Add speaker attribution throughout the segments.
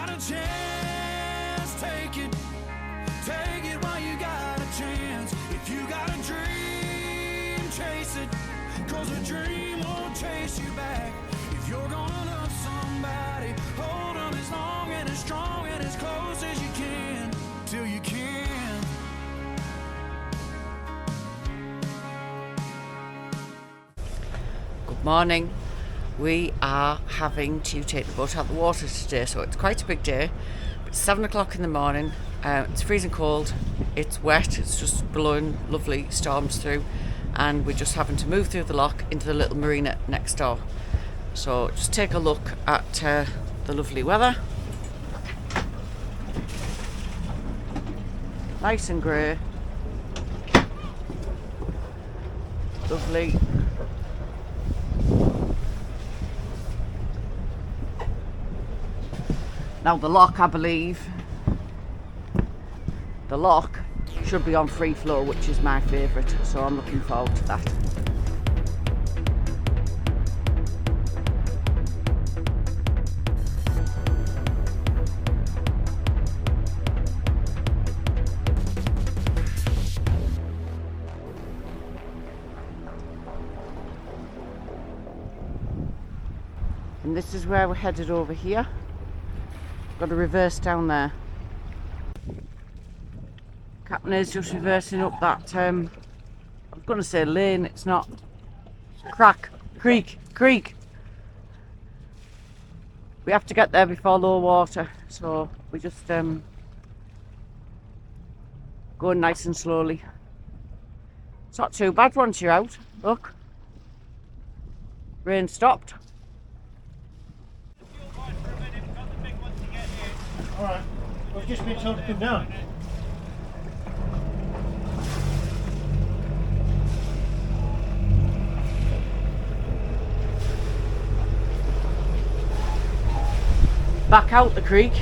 Speaker 1: got a chance, take it while you got a chance. If you got a dream, chase it, 'cause a dream won't chase you back. If you're gonna love somebody, hold them as long and as strong and as close as you can, till you can.
Speaker 2: Good morning. We are having to take the boat out the water today, so it's quite a big day. It's 7 o'clock in the morning. It's freezing cold, it's wet, it's just blowing lovely storms through, and we're just having to move through the lock into the little marina next door. So just take a look at the lovely weather. Nice and grey. Lovely. Now the lock, I believe, the lock should be on free flow, which is my favourite, so I'm looking forward to that. And this is where we're headed over here. Got to reverse down there. Captain is just reversing up that, I was going to say lane, it's not. Creek. We have to get there before low water, so we just going nice and slowly. It's not too bad once you're out. Look, rain stopped.
Speaker 3: Alright, we've just been told to come down.
Speaker 2: Back out the creek.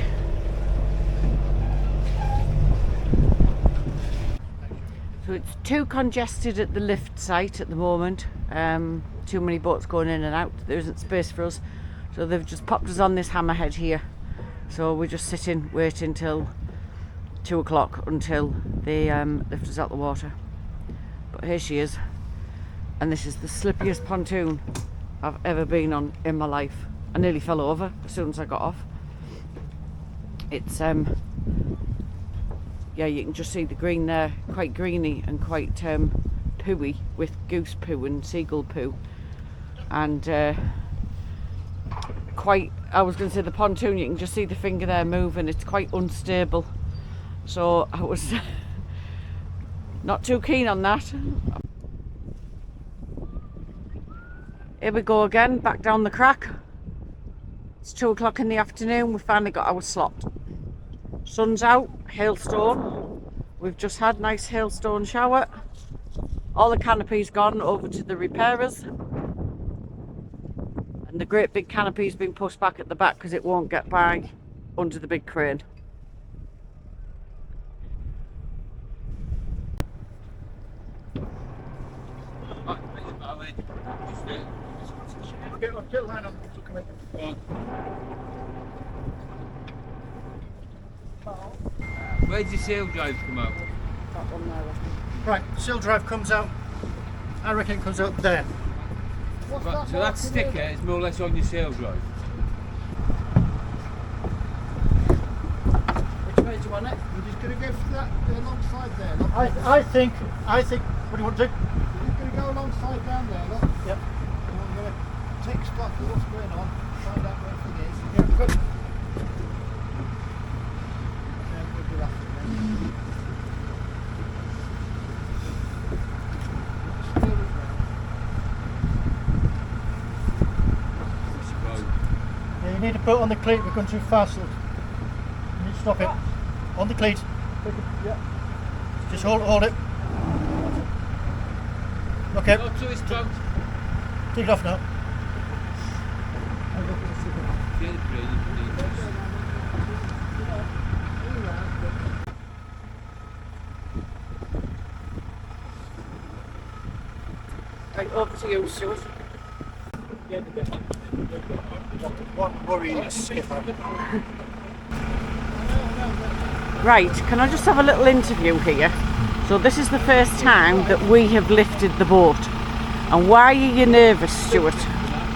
Speaker 2: So it's too congested at the lift site at the moment. Too many boats going in and out. There isn't space for us. So they've just popped us on this hammerhead here. So we're just sitting, waiting till 2 o'clock until they lift us out the water. But here she is. And this is the slippiest pontoon I've ever been on in my life. I nearly fell over as soon as I got off. It's, yeah, you can just see the green there, quite greeny and quite pooey with goose poo and seagull poo. And quite, I was going to say the pontoon, you can just see the finger there moving, it's quite unstable. So I was not too keen on that. Here we go again, back down the crack. It's 2 o'clock in the afternoon, we finally got our slot. Sun's out, hailstone. We've just had nice hailstone shower. All the canopy's gone over to the repairers. And the great big canopy's been pushed back at the back because it won't get by under the big crane.
Speaker 3: Get line on.
Speaker 4: Where does the sail drive come out?
Speaker 2: That one there, I think.
Speaker 3: Right, sail drive comes out, I reckon it comes out there.
Speaker 4: Right, so that sticker is more or less on your sail drive.
Speaker 2: Which way do you want it?
Speaker 5: We're just going to go for that alongside there. Look.
Speaker 3: I think, what do you want to do?
Speaker 5: We're just going to go alongside down there, look.
Speaker 3: Yep.
Speaker 5: And we're going to take stock of what's going on, find out where everything is.
Speaker 3: Yeah, good.
Speaker 5: And then we'll do that. Steer us round.
Speaker 3: Yeah, you need to put it on the cleat, we're going too fast. Look. You need to stop it. On the cleat.
Speaker 5: Yeah.
Speaker 3: Just hold it. Okay.
Speaker 4: Go to his throat.
Speaker 3: Take it off now.
Speaker 5: And look at the signal.
Speaker 4: Get the crane, you can leave.
Speaker 2: Right, over to you, Stuart.
Speaker 3: One worry, skipper.
Speaker 2: Right, can I just have a little interview here? So this is the first time that we have lifted the boat. And why are you nervous, Stuart?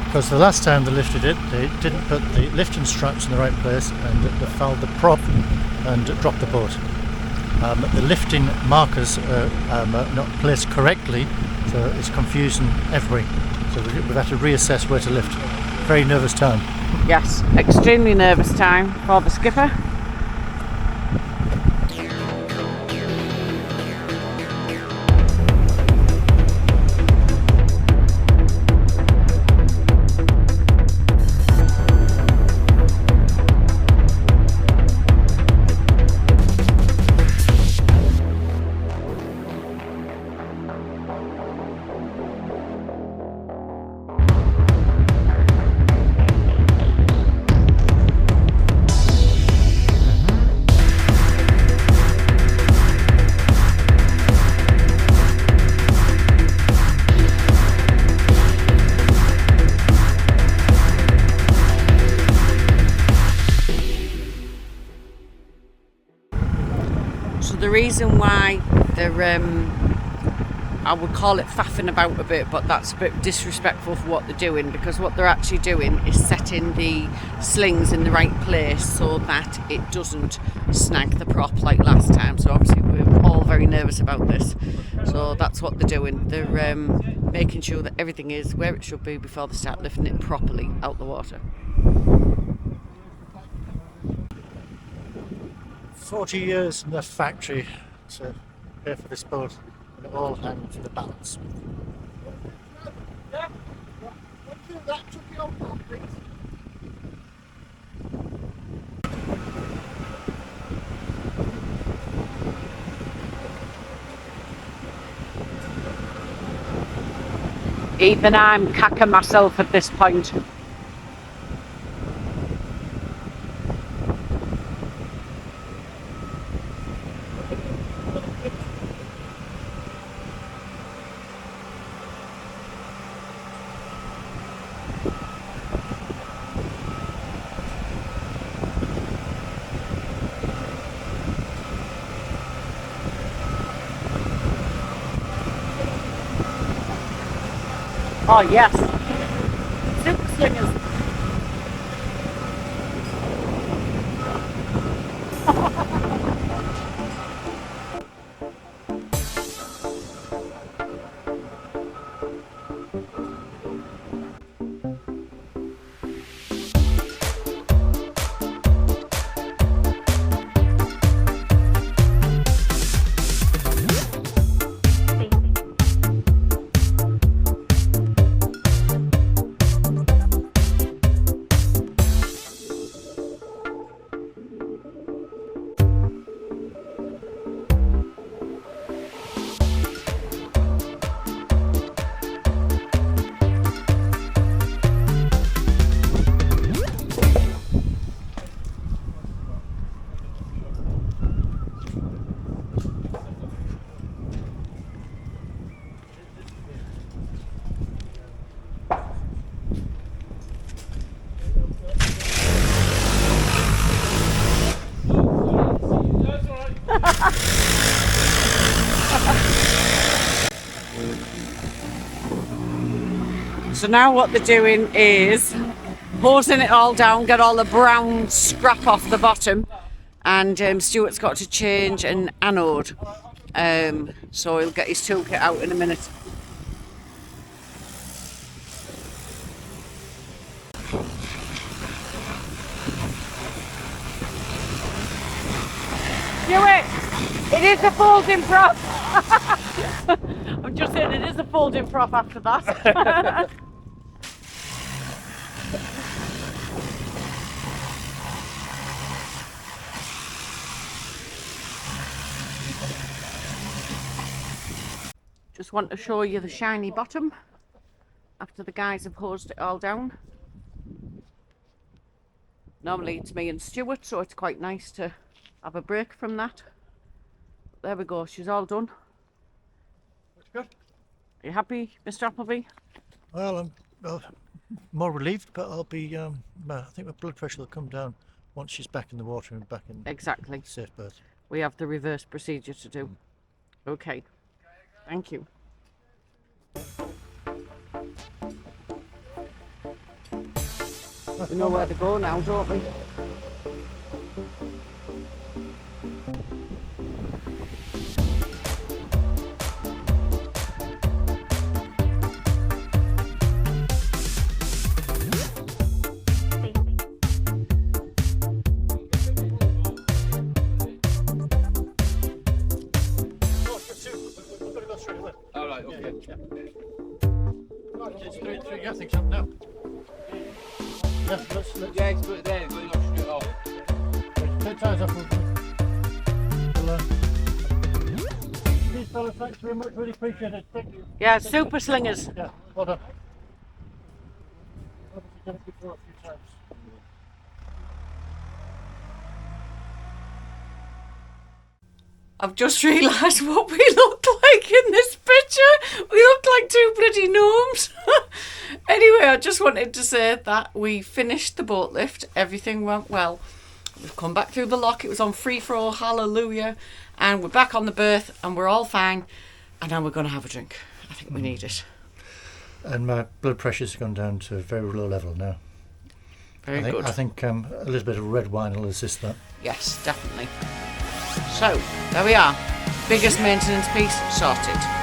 Speaker 3: Because the last time they lifted it, they didn't put the lifting straps in the right place and they fouled the prop and dropped the boat. The lifting markers are not placed correctly, so it's confusing everybody. So we've had to reassess where to lift. Very nervous time.
Speaker 2: Yes, extremely nervous time for the skipper. So the reason why they're, I would call it faffing about a bit, but that's a bit disrespectful for what they're doing, because what they're actually doing is setting the slings in the right place so that it doesn't snag the prop like last time. So obviously we're all very nervous about this. So that's what they're doing. They're making sure that everything is where it should be before they start lifting it properly out the water.
Speaker 3: 40 years in the factory to pay for this boat, and it all hangs in the balance.
Speaker 2: Even I'm cacking myself at this point. Oh yes, super slingers. So now what they're doing is hosing it all down, get all the brown scrap off the bottom, and Stuart's got to change an anode. So he'll get his toolkit out in a minute. Stuart, it is a folding prop. I'm just saying it is a folding prop after that. Just want to show you the shiny bottom after the guys have hosed it all down. Normally it's me and Stuart, so it's quite nice to have a break from that. There we go, she's all done.
Speaker 3: That's good.
Speaker 2: Are you happy, Mr. Appleby?
Speaker 3: Well, I'm more relieved, but I'll be. I think my blood pressure will come down once she's back in the water and back in
Speaker 2: Exactly.
Speaker 3: safe berth.
Speaker 2: We have the reverse procedure to do. Okay. Thank you. We know where to go now, don't we?
Speaker 4: All right, okay.
Speaker 3: It's three gaskets up now. Yes, let's
Speaker 4: Yeah, it's put it there, it's going off straight off.
Speaker 3: take ties off. These fellas, thanks very much, really appreciate it. Thank you.
Speaker 2: Yeah, super slingers.
Speaker 3: Yeah, well done. Obviously done it before a few times.
Speaker 2: I've just realised what we looked like in this picture. We looked like two bloody gnomes. Anyway, I just wanted to say that we finished the boat lift. Everything went well. We've come back through the lock. It was on free for all. Hallelujah. And we're back on the berth and we're all fine. And now we're going to have a drink. I think we need it.
Speaker 3: And my blood pressure's gone down to a very low level now.
Speaker 2: Very good.
Speaker 3: I think a little bit of red wine will assist that.
Speaker 2: Yes, definitely. So, there we are. Biggest maintenance piece sorted.